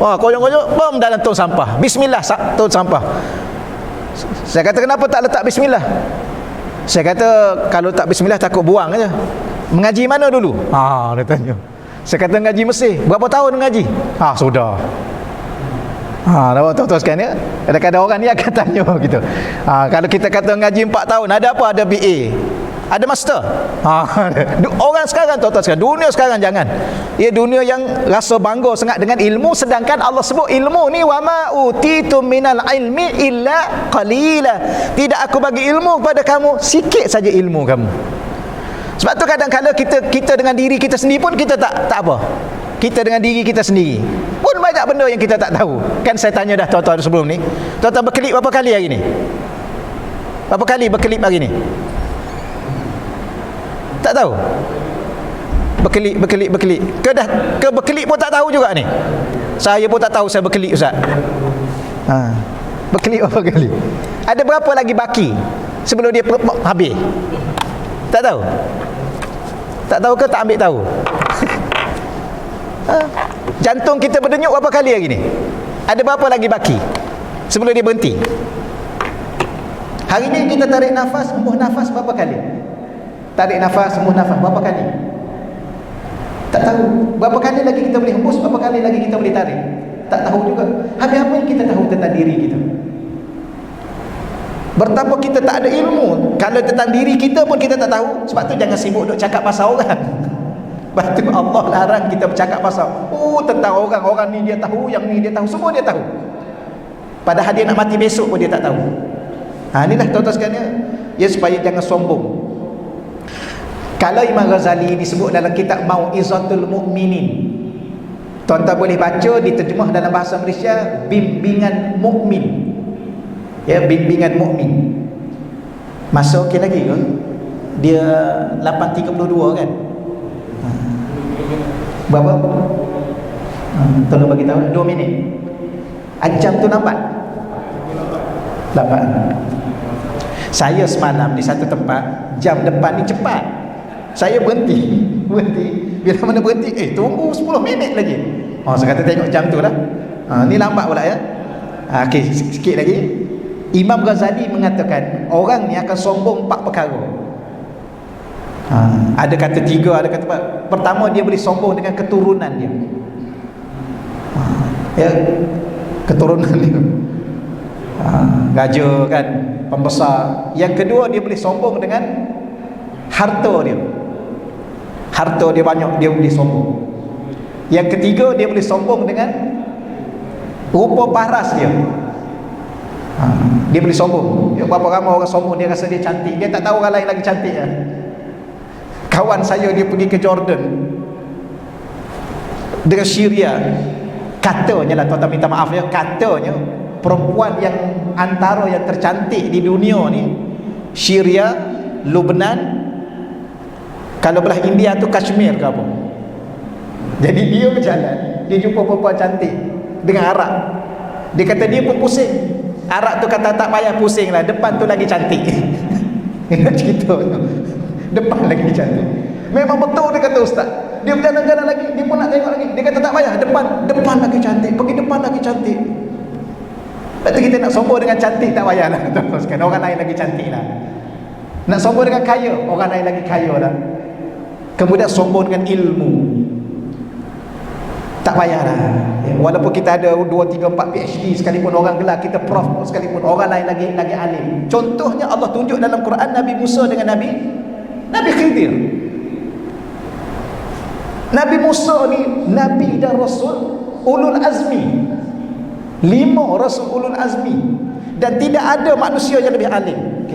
Koyong-koyong bom dalam tong sampah. Bismillah tong sampah. Saya kata kenapa tak letak bismillah? Saya kata kalau tak bismillah takut buang aja. Mengaji mana dulu? Dia tanya. Saya kata ngaji Mesir. Berapa tahun mengaji? Sudah. Dah tahu sekarang ya. Kadang-kadang orang ni akan tanya gitu. Kalau kita kata ngaji 4 tahun, ada apa? Ada BA. Ada master. Orang sekarang tuan-tuan sekarang, dunia sekarang jangan. Ya, dunia yang rasa bangga sangat dengan ilmu, sedangkan Allah sebut ilmu ni wa ma utitu minal ilmi illa qalila. Tidak aku bagi ilmu kepada kamu, sikit saja ilmu kamu. Sebab tu kadang-kadang kita dengan diri kita sendiri pun kita tak apa. Kita dengan diri kita sendiri pun banyak benda yang kita tak tahu. Kan saya tanya dah tuan-tuan sebelum ni, tuan-tuan berkelip berapa kali hari ni? Berapa kali berkelip hari ni? Tak tahu. Berkelip. Ke berkelip pun tak tahu juga ni. Saya pun tak tahu saya berkelip ustaz. Berkelip berapa kali? Ada berapa lagi baki sebelum dia habis? Tak tahu. Tak tahu ke tak ambil tahu? Jantung kita berdenyut berapa kali hari ni? Ada berapa lagi baki sebelum dia berhenti? Hari ni kita tarik nafas, hembus nafas berapa kali? Tarik nafas, hembus nafas berapa kali? Tak tahu. Berapa kali lagi kita boleh hembus, berapa kali lagi kita boleh tarik? Tak tahu juga. Habis apa yang kita tahu tentang diri kita? Betapa kita tak ada ilmu. Kalau tentang diri kita pun kita tak tahu. Sebab tu jangan sibuk duk cakap pasal orang. Sebab tu Allah larang kita bercakap pasal tentang orang ni dia tahu, yang ni dia tahu, semua dia tahu. Padahal dia nak mati besok pun dia tak tahu. Inilah tuan-tuan sekalian, ya, supaya jangan sombong. Kalau Imam Ghazali disebut dalam kitab Mau'izatul Mu'minin, tuan-tuan boleh baca diterjemah dalam bahasa Malaysia bimbingan mukmin. Ya, bimbingan mukmin. Masa okey lagi ke? Dia 8.32 kan? Berapa? Tolong bagi tahu 2 minit. Jam tu lambat. Lambat. Saya semalam di satu tempat, jam depan ni cepat. Saya berhenti. Bila mana berhenti, tunggu 10 minit lagi. Saya kata tengok jam tu lah. Ni lambat pula ya. Okey, sikit lagi. Imam Ghazali mengatakan orang ni akan sombong 4 perkara. Ada kata 3, ada kata 4. Pertama, dia boleh sombong dengan keturunan dia. Ya, keturunan dia. Raja kan, pembesar. Yang kedua, dia boleh sombong dengan harta dia. Harta dia banyak, dia boleh sombong. Yang ketiga, dia boleh sombong dengan rupa paras dia. Dia boleh sombong. Berapa ramai orang sombong, dia rasa dia cantik, dia tak tahu orang lain lagi cantik ya. Kawan saya dia pergi ke Jordan dengan Syria. Katanya lah, tuan-tuan minta maaf ya, katanya perempuan yang antara yang tercantik di dunia ni Syria, Lebanon, kalau belah India tu Kashmir ke apa, Jadi dia berjalan, dia jumpa perempuan cantik dengan arak. Dia kata dia pun pusing. Arak tu kata tak payah pusing lah, depan tu lagi cantik. Dia cerita tu, depan lagi cantik. Memang betul dia kata ustaz. Dia berjalan-jalan lagi, dia pun nak tengok lagi. Dia kata tak payah, depan lagi cantik, pergi depan lagi cantik. Lepas tu kita nak sombong dengan cantik tak payah lah. Teruskan, orang lain lagi cantik lah. Nak sombong dengan kaya, orang lain lagi kaya lah. Kemudian sombong dengan ilmu, tak payahlah ya, walaupun kita ada 2, 3, 4 PhD sekalipun, orang gelar kita prof sekalipun, orang lain lagi alim. Contohnya Allah tunjuk dalam Quran Nabi Musa dengan Nabi Khidir. Nabi Musa ni Nabi dan Rasul ulul azmi, 5 Rasul ulul azmi, dan tidak ada manusia yang lebih alim.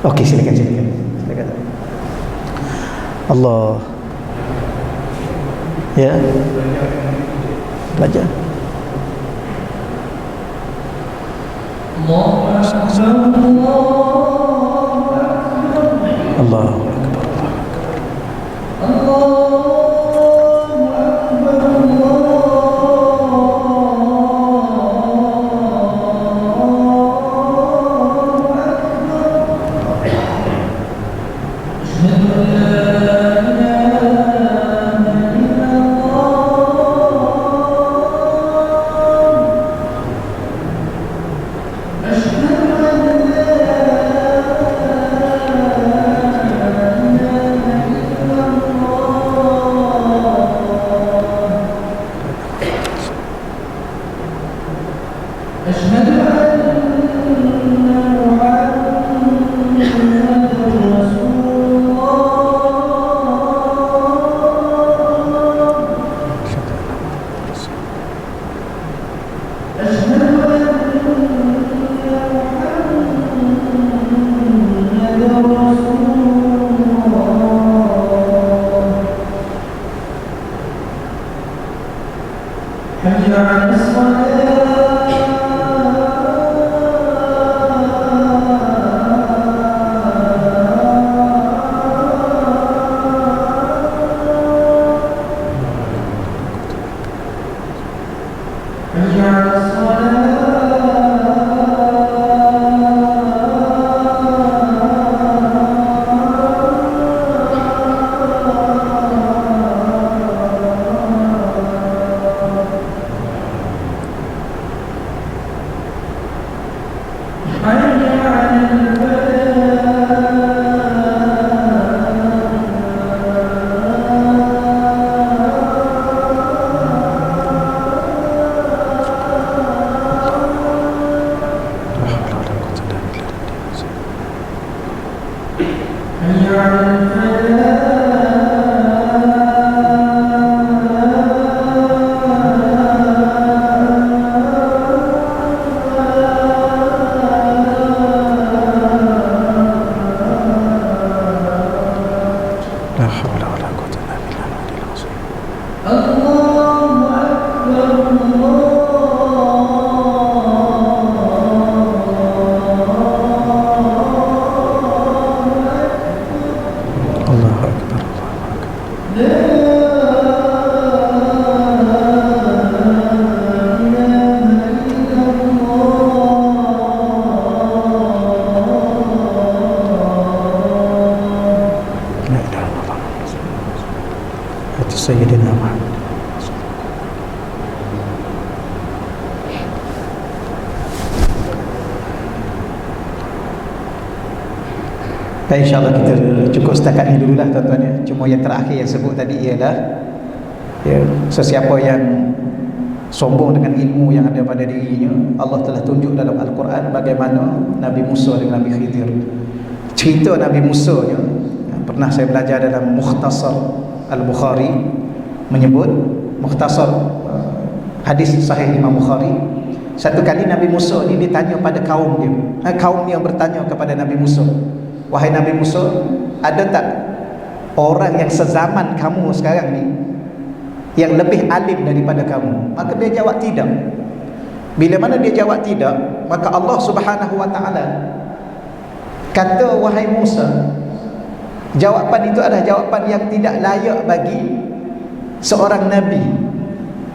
Okey, silakan. Allah. Ya. Belajar. Allah. Sayyidina Muhammad. Baik, insyaAllah kita cukup setakat ni dululah tuan-tuan ya. Cuma yang terakhir yang sebut tadi ialah ya, sesiapa yang sombong dengan ilmu yang ada pada dirinya, Allah telah tunjuk dalam Al-Quran bagaimana Nabi Musa dengan Nabi Khidir. Cerita Nabi Musa ya, pernah saya belajar dalam Mukhtasar Al-Bukhari, menyebut Mukhtasar hadis sahih Imam Bukhari. Satu kali Nabi Musa ni ditanya pada kaum dia, kaum yang bertanya kepada Nabi Musa, wahai Nabi Musa, ada tak orang yang sezaman kamu sekarang ni yang lebih alim daripada kamu? Maka dia jawab tidak. Bila mana dia jawab tidak, maka Allah Subhanahu wa ta'ala kata, wahai Musa, jawapan itu adalah jawapan yang tidak layak bagi seorang nabi,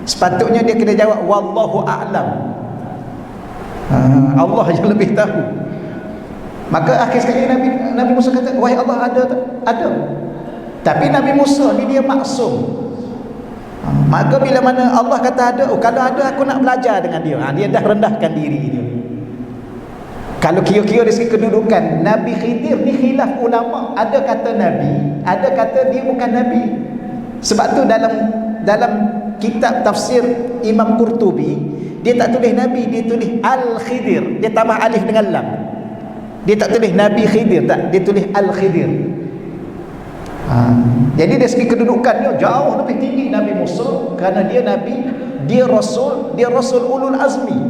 sepatutnya dia kena jawab wallahu a'lam. Allah yang lebih tahu. Maka akhir sekali Nabi Musa kata, wahai Allah, ada tak? Ada. Tapi Nabi Musa ni dia maksum. Maka bila mana Allah kata ada, kalau ada aku nak belajar dengan dia. Dia dah rendahkan diri dia. Kalau kira-kira dari segi kedudukan, Nabi Khidir ni khilaf ulama. Ada kata Nabi, ada kata dia bukan Nabi. Sebab tu dalam kitab tafsir Imam Qurtubi, dia tak tulis Nabi, dia tulis Al-Khidir. Dia tambah alif dengan lam. Dia tak tulis Nabi Khidir, tak, dia tulis Al-Khidir. Jadi dari segi kedudukannya jauh lebih tinggi Nabi Musa, kerana dia Nabi, dia Rasul ulul azmi.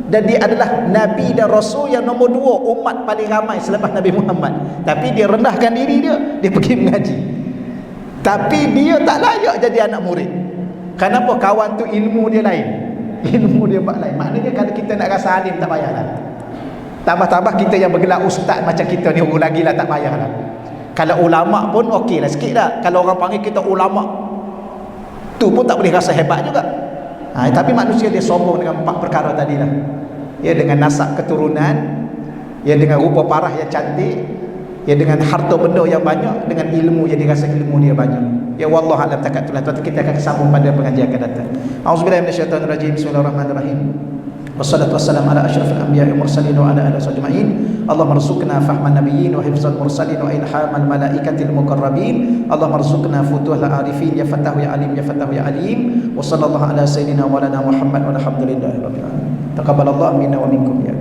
Dan dia adalah Nabi dan Rasul yang nombor 2 umat paling ramai selepas Nabi Muhammad. Tapi dia rendahkan diri dia pergi mengaji. Tapi dia tak layak jadi anak murid. Kenapa? Kawan tu ilmu dia lain, ilmu dia buat lain. Maknanya kalau kita nak rasa alim, tak payahlah. Tambah-tambah kita yang bergelar ustaz macam kita ni lagi lah, tak payahlah. Kalau ulama pun okey lah sikit dah. Kalau orang panggil kita ulama, tu pun tak boleh rasa hebat juga. Tapi manusia dia sombong dengan 4 perkara tadi lah. Ya, dengan nasab keturunan, ya dengan rupa parah yang cantik, ya dengan harta benda yang banyak, dengan ilmu yang dirasa ilmu dia banyak. Ya wallahu a'lam takatulah. Kita akan sambung pada pengajian akan datang. Auzubillahi minasyaitonirrajim. Bismillahirrahmanirrahim. Wassalatu wassalamu ala asyrafil anbiya'i wal mursalin wa ala alihi ajma'in. Allahumma rzuqna fahman nabiyyin wa hifzal mursalin wa ilhamal malaikatil muqarrabin. Allahumma rzuqna futuhal arifin ya fatahu ya alim ya fatahu ya alim. Wa sallallahu ala sayyidina wa lana Muhammad walhamdulillahi rabbil alamin. Taqabbalallahu minna wa minkum ya